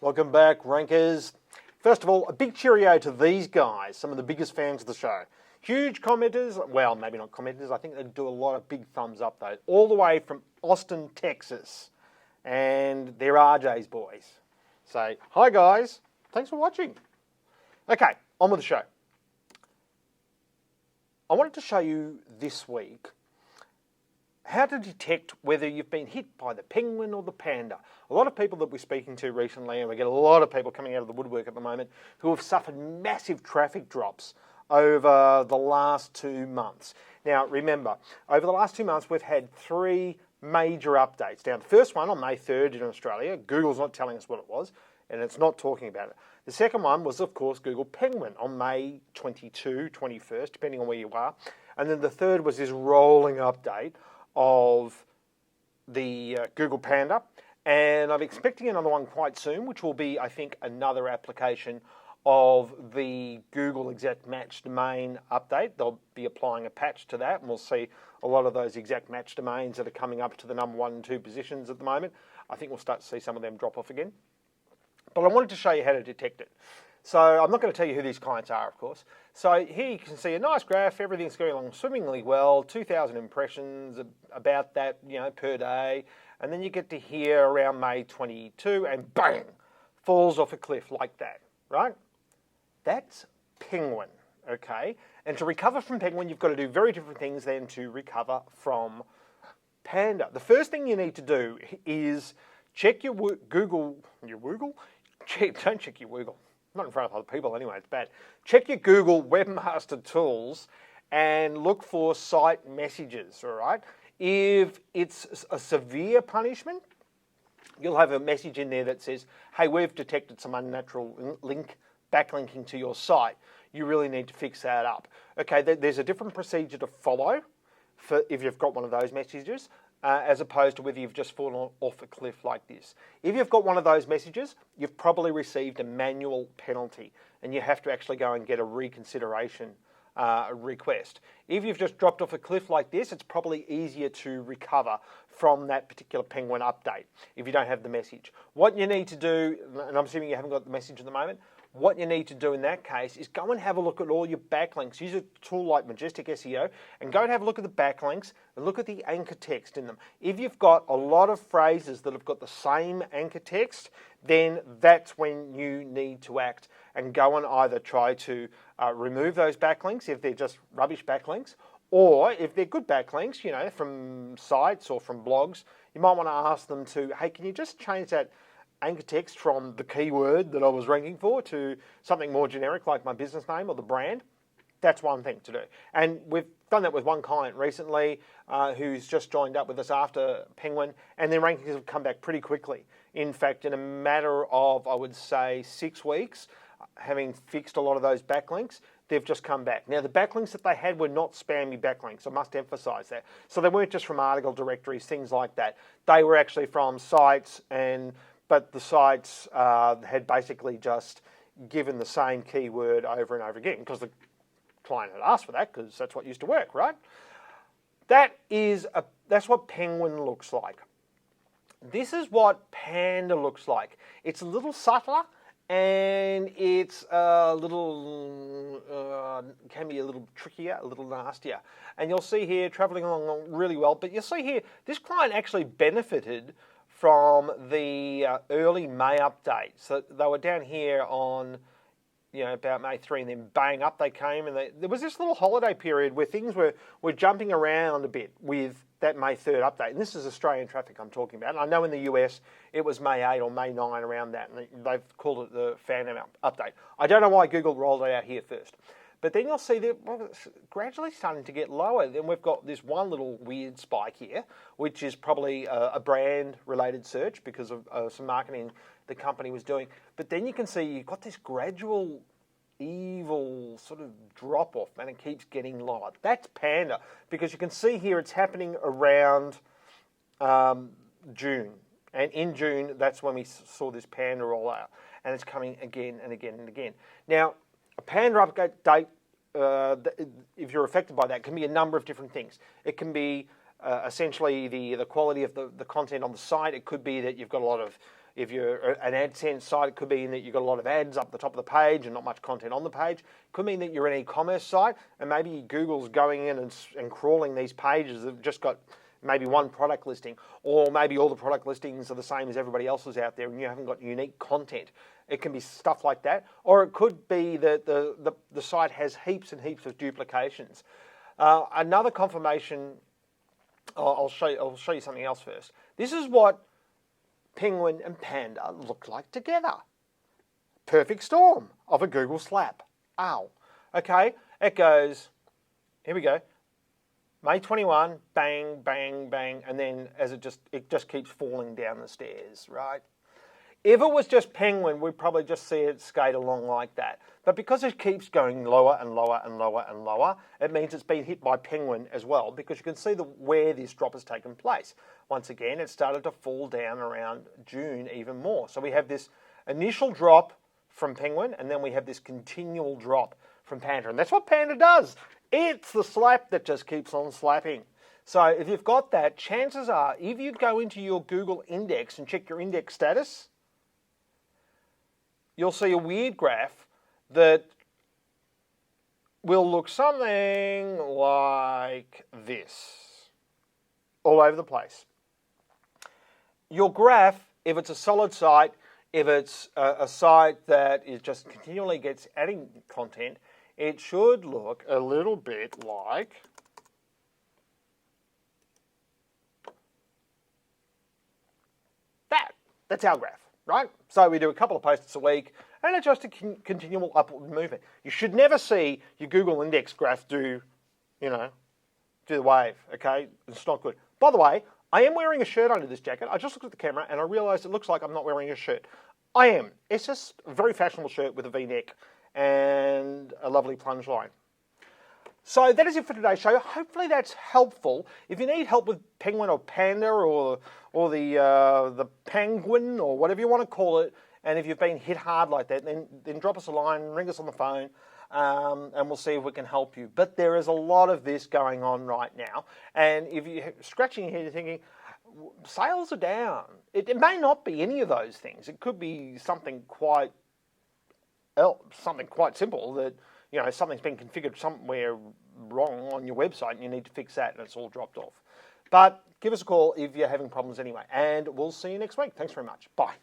Welcome back, rankers. First of all, a big cheerio to these guys, some of the biggest fans of the show. Huge commenters, well, maybe not commenters, I think they do a lot of big thumbs up though, all the way from Austin, Texas. And they're RJ's boys. So, hi guys, thanks for watching. Okay, on with the show. I wanted to show you this week how to detect whether you've been hit by the penguin or the panda. A lot of people that we're speaking to recently, and we get a lot of people coming out of the woodwork at the moment, who have suffered massive traffic drops over the last 2 months. Now, remember, over the last 2 months, we've had 3 major updates. Now, the first one on May 3rd in Australia, Google's not telling us what it was, and it's not talking about it. The second one was, of course, Google Penguin on May 22, 21st, depending on where you are. And then the third was this rolling update of the Google Panda, and I'm expecting another one quite soon, which will be, I think, another application of the Google exact match domain update. They'll be applying a patch to that, and we'll see a lot of those exact match domains that are coming up to the number 1 and 2 positions at the moment. I think we'll start to see some of them drop off again. But I wanted to show you how to detect it. So I'm not going to tell you who these clients are, of course. So here you can see a nice graph. Everything's going along swimmingly well. 2,000 impressions, about that, per day. And then you get to here around May 22, and bang, falls off a cliff like that, right? That's Penguin, okay? And to recover from Penguin, you've got to do very different things than to recover from Panda. The first thing you need to do is check your Google. Don't check your Google. Not in front of other people anyway, it's bad. Check your Google Webmaster Tools and look for site messages, all right? If it's a severe punishment, you'll have a message in there that says, hey, we've detected some unnatural backlinking to your site. You really need to fix that up. Okay, there's a different procedure to follow for if you've got one of those messages, as opposed to whether you've just fallen off a cliff like this. If you've got one of those messages, you've probably received a manual penalty, and you have to actually go and get a reconsideration request. If you've just dropped off a cliff like this, it's probably easier to recover from that particular Penguin update if you don't have the message. What you need to do, and I'm assuming you haven't got the message at the moment, what you need to do in that case is go and have a look at all your backlinks. Use a tool like Majestic SEO and go and have a look at the backlinks and look at the anchor text in them. If you've got a lot of phrases that have got the same anchor text, then that's when you need to act and go and either try to remove those backlinks if they're just rubbish backlinks, or if they're good backlinks, from sites or from blogs, you might want to ask them to, hey, can you just change that anchor text from the keyword that I was ranking for to something more generic like my business name or the brand? That's one thing to do. And we've done that with one client recently who's just joined up with us after Penguin, and their rankings have come back pretty quickly. In fact, in a matter of, I would say, 6 weeks, having fixed a lot of those backlinks, they've just come back. Now, the backlinks that they had were not spammy backlinks. I must emphasize that. So they weren't just from article directories, things like that. They were actually from sites, but the sites had basically just given the same keyword over and over again because the client had asked for that, because that's what used to work, right? That's what Penguin looks like. This is what Panda looks like. It's a little subtler, and it's a little, can be a little trickier, a little nastier. And you'll see here, traveling along really well, but you'll see here, this client actually benefited from the early May update. So they were down here on, about May 3, and then bang, up they came, and there was this little holiday period where things were jumping around a bit with that May 3rd update. And this is Australian traffic I'm talking about. And I know in the US it was May 8 or May 9, around that, and they've called it the Phantom update. I don't know why Google rolled it out here first. But then you'll see that it's gradually starting to get lower. Then we've got this one little weird spike here, which is probably a brand-related search because of some marketing the company was doing. But then you can see you've got this gradual, evil sort of drop-off, and it keeps getting lower. That's Panda, because you can see here it's happening around June. And in June, that's when we saw this Panda roll out. And it's coming again and again and again. Now, a Panda update, if you're affected by that, can be a number of different things. It can be essentially the quality of the content on the site. It could be that you've got a lot of If you're an AdSense site, it could mean that you've got a lot of ads up the top of the page and not much content on the page. It could mean that you're an e-commerce site and maybe Google's going in and crawling these pages that have just got maybe one product listing, or maybe all the product listings are the same as everybody else's out there and you haven't got unique content. It can be stuff like that. Or it could be that the site has heaps and heaps of duplications. Another confirmation, I'll show you something else first. This is what Penguin and Panda look like together. Perfect storm of a Google slap. Ow. Okay, it goes, here we go. May 21, bang, bang, bang, and then as it just keeps falling down the stairs, right? If it was just Penguin, we'd probably just see it skate along like that. But because it keeps going lower and lower and lower and lower, it means it's been hit by Penguin as well, because you can see where this drop has taken place. Once again, it started to fall down around June even more. So we have this initial drop from Penguin, and then we have this continual drop from Panda. And that's what Panda does. It's the slap that just keeps on slapping. So if you've got that, chances are, if you go into your Google index and check your index status, you'll see a weird graph that will look something like this, all over the place. Your graph, if it's a solid site, if it's a site that is just continually gets adding content, it should look a little bit like that. That's our graph, right? So we do a couple of posts a week, and it's just a continual upward movement. You should never see your Google index graph do the wave, okay? It's not good. By the way, I am wearing a shirt under this jacket. I just looked at the camera and I realized it looks like I'm not wearing a shirt. I am. It's just a very fashionable shirt with a V-neck and a lovely plunge line. So that is it for today's show. Hopefully that's helpful. If you need help with Penguin or Panda or the Pandguin or whatever you want to call it, and if you've been hit hard like that, then drop us a line, ring us on the phone, and we'll see if we can help you. But there is a lot of this going on right now, and if you're scratching your head, you're thinking, sales are down. It may not be any of those things. It could be something quite simple that, something's been configured somewhere wrong on your website and you need to fix that and it's all dropped off. But give us a call if you're having problems anyway, and we'll see you next week. Thanks very much. Bye.